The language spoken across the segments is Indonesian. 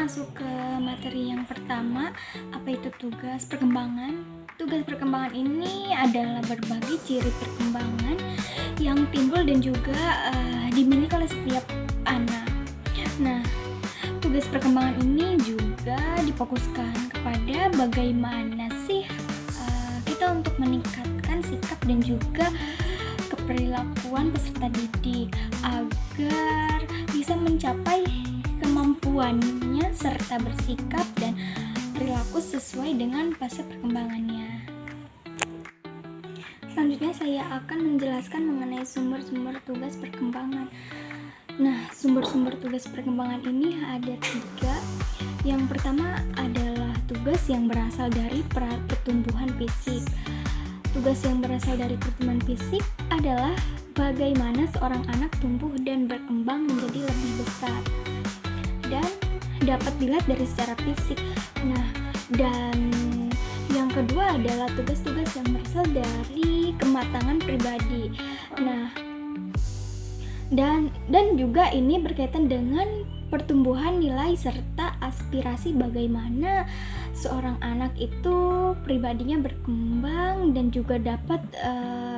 masuk ke materi yang pertama, apa itu tugas perkembangan. Tugas perkembangan ini adalah berbagai ciri perkembangan yang timbul dan juga dimiliki oleh setiap anak. Nah, tugas perkembangan ini juga difokuskan kepada bagaimana sih kita untuk meningkatkan sikap dan juga keperilakuan peserta didik agar bisa mencapai kemampuannya serta bersikap dan perilaku sesuai dengan fase perkembangannya. Selanjutnya saya akan menjelaskan mengenai sumber-sumber tugas perkembangan. Nah, sumber-sumber tugas perkembangan ini ada 3. Yang pertama adalah tugas yang berasal dari pertumbuhan fisik. Tugas yang berasal dari pertumbuhan fisik adalah bagaimana seorang anak tumbuh dan berkembang menjadi lebih besar dan dapat dilihat dari secara fisik. Nah, dan yang kedua adalah tugas-tugas yang berasal dari kematangan pribadi. Nah, dan juga ini berkaitan dengan pertumbuhan nilai serta aspirasi bagaimana seorang anak itu pribadinya berkembang dan juga dapat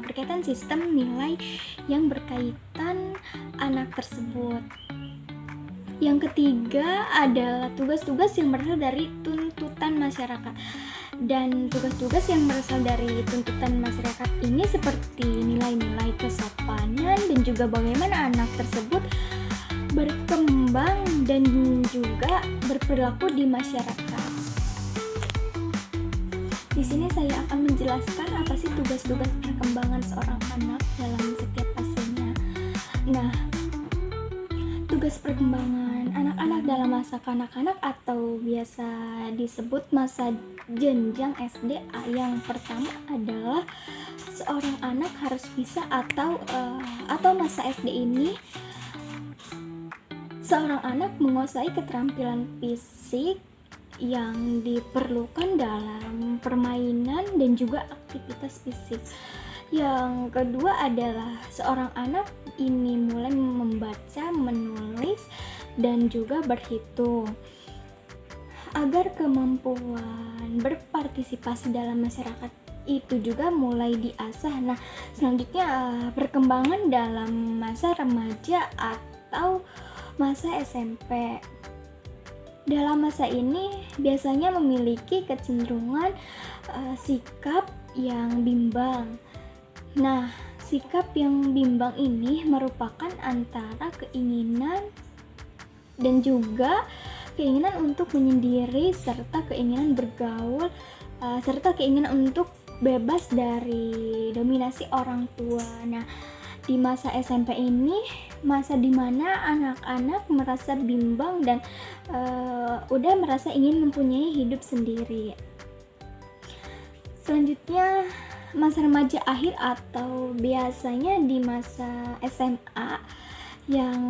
berkaitan sistem nilai yang berkaitan anak tersebut. Yang ketiga adalah tugas-tugas yang berasal dari tuntutan masyarakat. Dan tugas-tugas yang berasal dari tuntutan masyarakat ini seperti nilai-nilai kesopanan dan juga bagaimana anak tersebut berkembang dan juga berperilaku di masyarakat. Di sini saya akan menjelaskan apa sih tugas-tugas perkembangan seorang anak dalam setiap fasenya. Nah, tugas perkembangan anak-anak dalam masa kanak-kanak atau biasa disebut masa jenjang SD yang pertama adalah seorang anak harus bisa atau masa SD ini seorang anak menguasai keterampilan fisik yang diperlukan dalam permainan dan juga aktivitas fisik. Yang kedua adalah seorang anak ini mulai membaca, menulis, dan juga berhitung agar kemampuan berpartisipasi dalam masyarakat itu juga mulai diasah. Nah, selanjutnya perkembangan dalam masa remaja atau masa SMP. Dalam masa ini biasanya memiliki kecenderungan sikap yang bimbang. Nah, sikap yang bimbang ini merupakan antara keinginan dan juga keinginan untuk menyendiri serta keinginan bergaul serta keinginan untuk bebas dari dominasi orang tua. Nah, di masa SMP ini masa dimana anak-anak merasa bimbang dan udah merasa ingin mempunyai hidup sendiri. Selanjutnya masa remaja akhir atau biasanya di masa SMA. Yang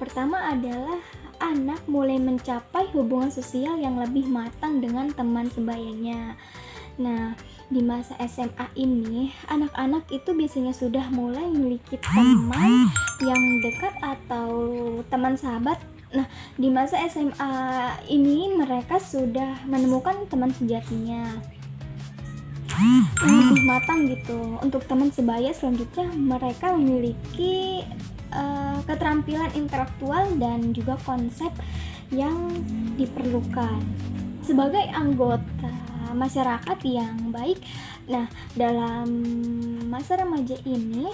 pertama adalah anak mulai mencapai hubungan sosial yang lebih matang dengan teman sebayanya. Nah, di masa SMA ini anak-anak itu biasanya sudah mulai memiliki teman yang dekat atau teman sahabat. Nah, di masa SMA ini mereka sudah menemukan teman sejatinya yang lebih matang gitu. Untuk teman sebaya selanjutnya mereka memiliki keterampilan intelektual dan juga konsep yang diperlukan sebagai anggota masyarakat yang baik. Nah, dalam masa remaja ini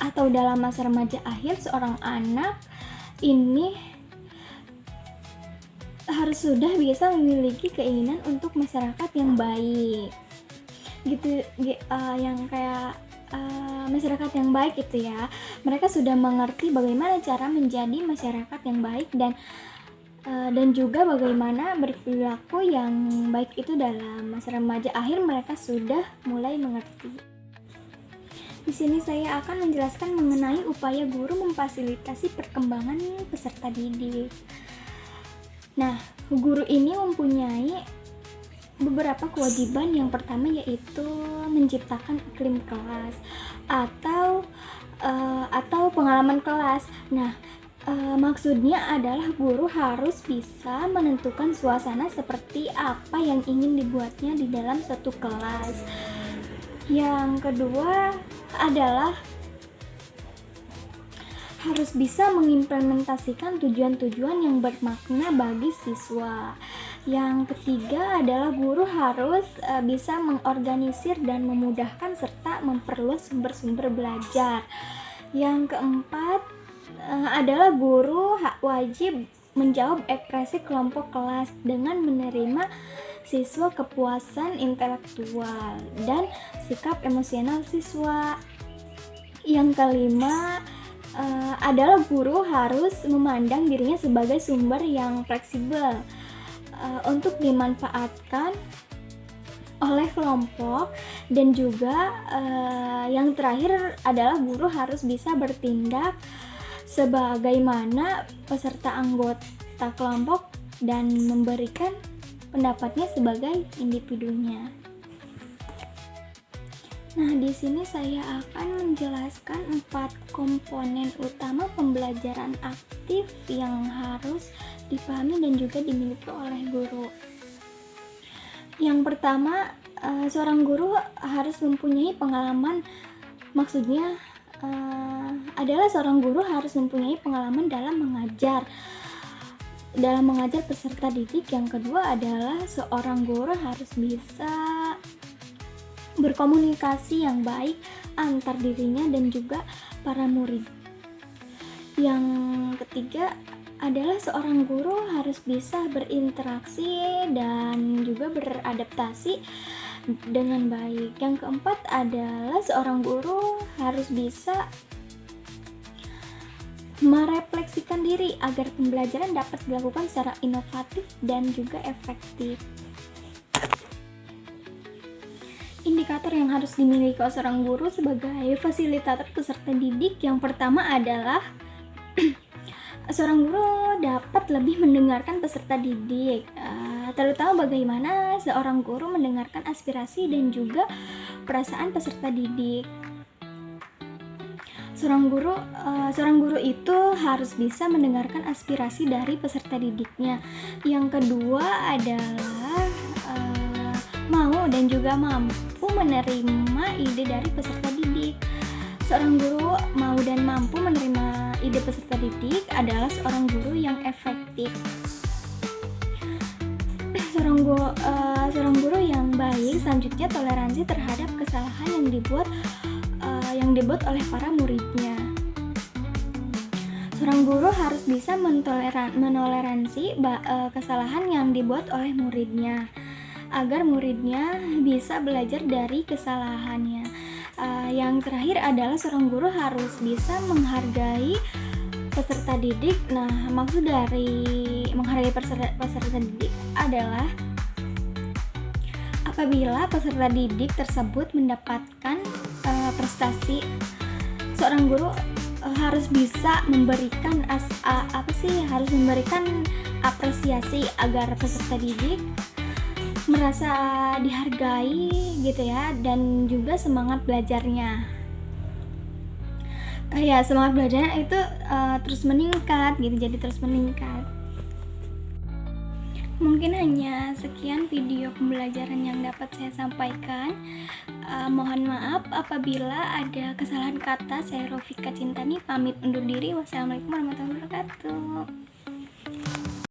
atau dalam masa remaja akhir, seorang anak ini harus sudah bisa memiliki keinginan untuk masyarakat yang baik gitu, yang kayak masyarakat yang baik itu ya. Mereka sudah mengerti bagaimana cara menjadi masyarakat yang baik dan juga bagaimana berperilaku yang baik itu dalam masa remaja akhir. Mereka sudah mulai mengerti. Di sini saya akan menjelaskan mengenai upaya guru memfasilitasi perkembangan peserta didik. Nah, guru ini mempunyai beberapa kewajiban. Yang pertama yaitu menciptakan iklim kelas atau pengalaman kelas. Nah, Maksudnya adalah guru harus bisa menentukan suasana seperti apa yang ingin dibuatnya di dalam suatu kelas. Yang kedua adalah harus bisa mengimplementasikan tujuan-tujuan yang bermakna bagi siswa. Yang ketiga adalah guru harus bisa mengorganisir dan memudahkan serta memperluas sumber-sumber belajar. Yang keempat adalah guru wajib menjawab ekspresi kelompok kelas dengan menerima siswa kepuasan intelektual dan sikap emosional siswa. Yang kelima adalah guru harus memandang dirinya sebagai sumber yang fleksibel untuk dimanfaatkan oleh kelompok. Dan juga yang terakhir adalah guru harus bisa bertindak sebagaimana peserta anggota kelompok dan memberikan pendapatnya sebagai individunya. Nah, di sini saya akan menjelaskan 4 komponen utama pembelajaran aktif yang harus dipahami dan juga dimiliki oleh guru. Yang pertama, seorang guru harus mempunyai pengalaman, maksudnya adalah seorang guru harus mempunyai pengalaman dalam mengajar peserta didik. Yang kedua adalah seorang guru harus bisa berkomunikasi yang baik antar dirinya dan juga para murid. Yang ketiga adalah seorang guru harus bisa berinteraksi dan juga beradaptasi dengan baik. Yang keempat adalah seorang guru harus bisa merefleksikan diri agar pembelajaran dapat dilakukan secara inovatif dan juga efektif. Indikator yang harus dimiliki oleh seorang guru sebagai fasilitator peserta didik, yang pertama adalah seorang guru dapat lebih mendengarkan peserta didik, terutama bagaimana seorang guru mendengarkan aspirasi dan juga perasaan peserta didik. Seorang guru itu harus bisa mendengarkan aspirasi dari peserta didiknya. Yang kedua adalah mau dan juga mampu menerima ide dari peserta didik. Seorang guru mau dan mampu menerima ide peserta didik adalah seorang guru yang efektif. Seorang guru yang baik selanjutnya toleransi terhadap kesalahan yang dibuat oleh para muridnya. Seorang guru harus bisa menoleransi kesalahan yang dibuat oleh muridnya agar muridnya bisa belajar dari kesalahannya. Yang terakhir adalah seorang guru harus bisa menghargai peserta didik. Nah, maksud dari menghargai peserta didik adalah apabila peserta didik tersebut mendapatkan prestasi, seorang guru harus bisa memberikan apresiasi agar peserta didik merasa dihargai gitu ya, dan juga semangat belajarnya. Kayak semangat belajarnya itu terus meningkat gitu, jadi terus meningkat. Mungkin hanya sekian video pembelajaran yang dapat saya sampaikan. Mohon maaf apabila ada kesalahan kata. Saya Rofika Cintani pamit undur diri. Wassalamualaikum warahmatullahi wabarakatuh.